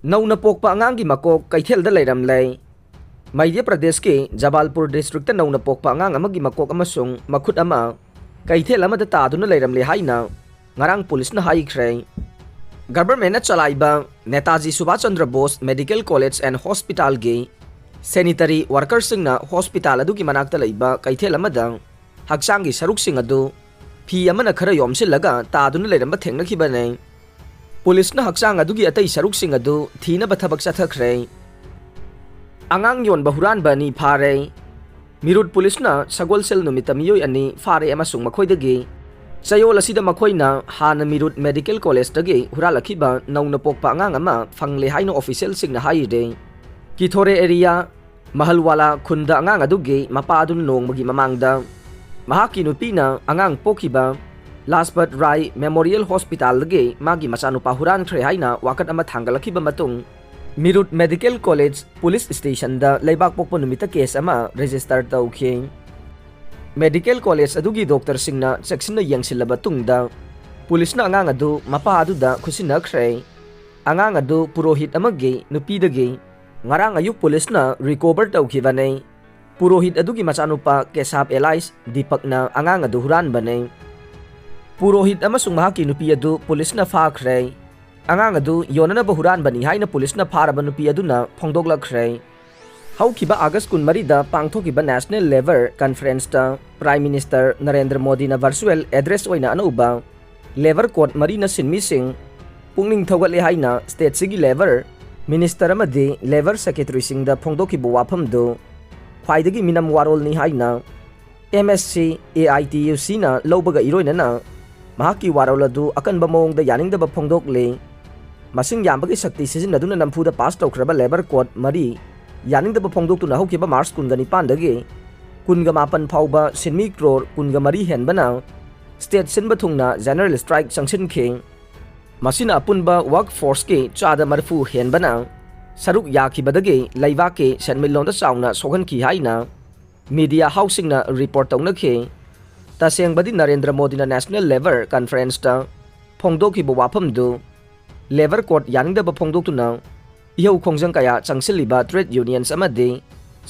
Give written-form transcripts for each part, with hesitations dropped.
नौना पोकपा अंगांगी मकोक कैथेलदा लेरमले मध्य प्रदेश के जबालपुर डिस्ट्रिक्ट नौना पोकपा अंगांग अमगी मकोक अमसुंग मखुट अमा कैथेल अमदा तादुना लेरमले हाइना ngarang पुलिस ना हाइख्रे गवर्नमेंट ना चलाइबा Netaji Subhash Chandra Bose medical college and hospital गे सैनिटरी वर्कर सिंगना हॉस्पिटल अदुगी मनाक्ता लैबा कैथेल अमदा हक्सांगी सरुक सिंग अदु फी अमना खरा योमसिलगा तादुना लेरमबा थेंगनखिबने पुलिस ना हक्सांग अदुगी अतै सरुक सिंग अदु थीनबा थबक चथखरे अंगांग योनबा हुरानबानी फारे मिरुट पुलिस ना सगोलसेल नुमिता मियोय अनि फारे अमसुंग मखोइदगी चयोल असिदा मखोइना हाना मिरुट मेडिकल कॉलेज दगे हुरालखिबा नौना पोकपा अंगांग अमा फंगले हाइनो official सिंगना हाइदे किथोरे area महलवाला खुंदा अंगांग अदुगे मपादुन नोंगमगी ममांगदा महाकी नुपीना अंगांग पोखिबा Lajpat Rai memorial hospital दगे मागी मचानुपा हुरानख्रे हाइना वाकट अमा थांगलखिबा मतुंग मिरुट मेडिकल कॉलेज पुलिस स्टेशन दा लेबाक पोकपा नुमिता केस अमा रजिस्टर तौखि मेडिकल कॉलेज अदुगी डॉक्टर सिंगना चेक्सिना यंगसिलबा तुंगदा पुलिसना अंगांग अदु मपा अदुदा खुसिनख्रे अंगांग अदु पुरोहित अमगे नुपीदगे ngarang ayuk पुलिसना रिकवर तौखिबने पुरोहित अदुगी मचानुपा केसाब एलाइस दीपकना अंगांग अदु हुरान बने पुरोहित अमसुंग महाकी नुपी अदु पुलिसना फाख्रे अंगांग अदु योननबा हुरान बनी हाइना पुलिसना फारबा नुपी अदुना फोंदोगलख्रे हौखिबा आगस्ट 19 दा पांगथोखिबा नेशनल लेबर कॉन्फ्रेंस ता प्राइम मिनिस्टर नरेंद्र मोदी ना वर्चुअल एड्रेस ओइना अनौबा लेबर कोड मरीना सिनमी सिंह पुंगनिंग थौगले हाइना स्टेट सिगी लेबर मिनिस्टर अमदि लेबर सेक्रेटरी सिंह दा फोंदोखिबा वाफम दो ख्वाइदगी मिनम वारोल नि हाइना MSc AITUC ना लौबगा इरोइना महाकी वारोल अदु अकनबा मोंगदा यानिंगदबा फोंदोकले मसिंग यामबगी शक्ति सिजिनदुना नमफुदा पास तौखरबा लेबर कोड मरी यानिंगदबा फोंदोक्तुना हौखिबा मार्च 19 दगे 19 फाउबा सिनमी क्रोर 19 हेनबना स्टेट सिनबा थुंगना जनरल स्ट्राइक संसिनखे मसिना अपुनबा वर्क फोर्स के चादा मरफु हेनबना सरुक याखिबदगे लैबा के सेनमिलोंदा चाउना सोगनखि हाइना मीडिया हाउसिंगना रिपोर्ट तौनखे तसेंगबदी Narendra Modi national labour conference ता फोंदोखिबा वाफमदु लेबर कोड यानिंगदबा फोंदोक्तुना इहौ खोंजंग कया चंगसिलिबा ट्रेड यूनियंस अमदे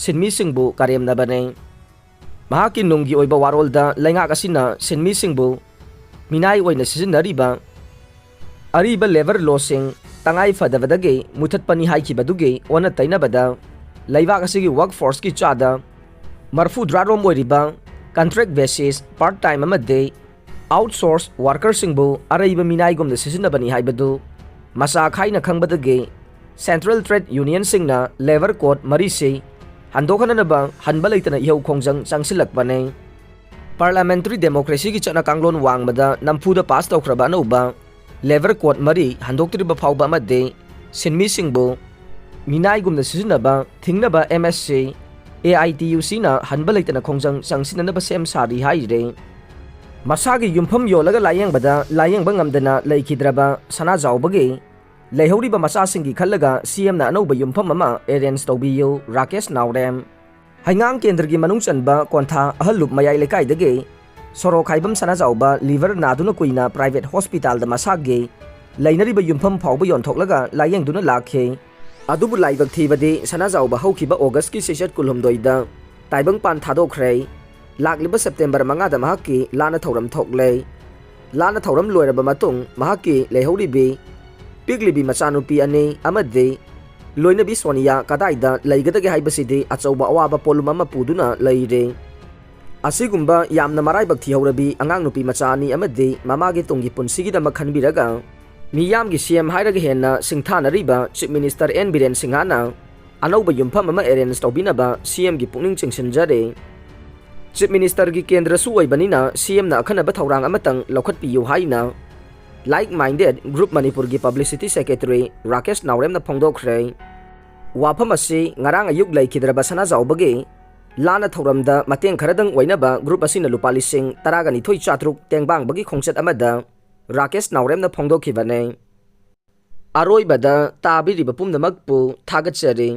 सिनमी सिंहबु कारेमनबने महाकी नुंगी ओइबा वारोलदा लैंगाक असिना सिनमी सिंहबु मिनाई ओइना सिजिनरिबा अरीबा लेबर लॉसिंग तंगाई फदबदगे मुथतपनी हाइखिबदुगे ओना तैनबदा लैबाक असिगी वर्क फोर्स की चादा मरफु द्रारोम ओइरिबा कॉन्ट्रैक्ट बेसिस पार्ट टाइम अमदे आउटसोर्स वर्कर सिंहबु अरैबा मिनाई गुमदा सिजिनबनी हाइबदु मसा खाइना खंगबदगे सेंट्रल ट्रेड यूनियन सिंगना लेबर कोड मरी से हंदोखननबा हनबा लेतना इहौ खोंजंग चंगसिलकबने पार्लियामेंट्री डेमोक्रेसी की चना कांगलोन वांगबदा नमफुदा पास तौखरबा अनौबा लेबर कोड मरी हंदोक्तरिबा फाउबा अमदे सिनमी सिंहबु मिनाई गुमदा सिजिनबा थिंगनबा MSc AITUC ना हनबा लेतना खोंजंग चंगसिननबा सेम सारी हाइरे मसागी युमफम योलगा लायेंगबदा लायेंगबा ngamdana लेखिद्रबा सना जावबगे लेहौरीबा मचासिंगी खल्लगा CM ना अनौबा युमफम अमा अरेंज तौबियो राकेश नावरेम हाइंगांग केंद्रगी मनुंग चनबा कोंथा अहलुप मयाई लेकाइदगे सोरो खाइबम सना जावबा लिवर नादुना कुइना प्राइवेट हॉस्पिटल दा मसागे लैनरिबा युमफम फावबा योनथोकलगा लायेंगदुना लाखे अदुबु लाइबक थीबदे सना जावबा हौखिबा ऑगस्ट की सेशत कुलहुमदोइदा ताइबंग पान थादोखरे लाक्लिबा सेप्टेम्बर 5 दा महाकी लाना थौरम थोकले लाना थौरम लोयरबा मतुंग महाकी लेहौरीबी पिगलिबी मचानुपी अने अमदे लोइनबी सोनिया कदाइदा लैगदगे हाइबसिदे अचौबा अवाबा पोलुम अमा पुदुना लैरे असिगुम्बा यामना मराइबक थिहौरबी अंगांग नुपी मचानी अमदे ममागे तुंगी पुनसिगिदमा खनबिरगा मियामगी CM हाइरगे हेन्ना सिंथानरिबा चीफ मिनिस्टर N बिरेन सिंहाना अनौबा युमफम अमा अरेंज तौबिनबा CM गी पुनिंग चिंगसिनजरे चीफ मिनिस्टर की केंद्र सुवैबनिना CM ना अखनबा थौरांग अमतंग लौखटपियु हाइना लाइक माइंडेड ग्रुप मणिपुर की पब्लिसिटी सेक्रेटरी राकेश नावरेम ना फोंदोखरे वाफम असि ngarang ayuk लैखिद्रबा सना जावबगे लाना थौरमदा मतेंग खरदंग ओइनबा ग्रुप असिना लुपा लिसिंग 12 चात्रुक तेंगबांगबगी खोंचत अमदा राकेश नावरेम ना फोंदोखिबने अरोइबदा ताबिरिबा पुमनमकपु थागतचरी।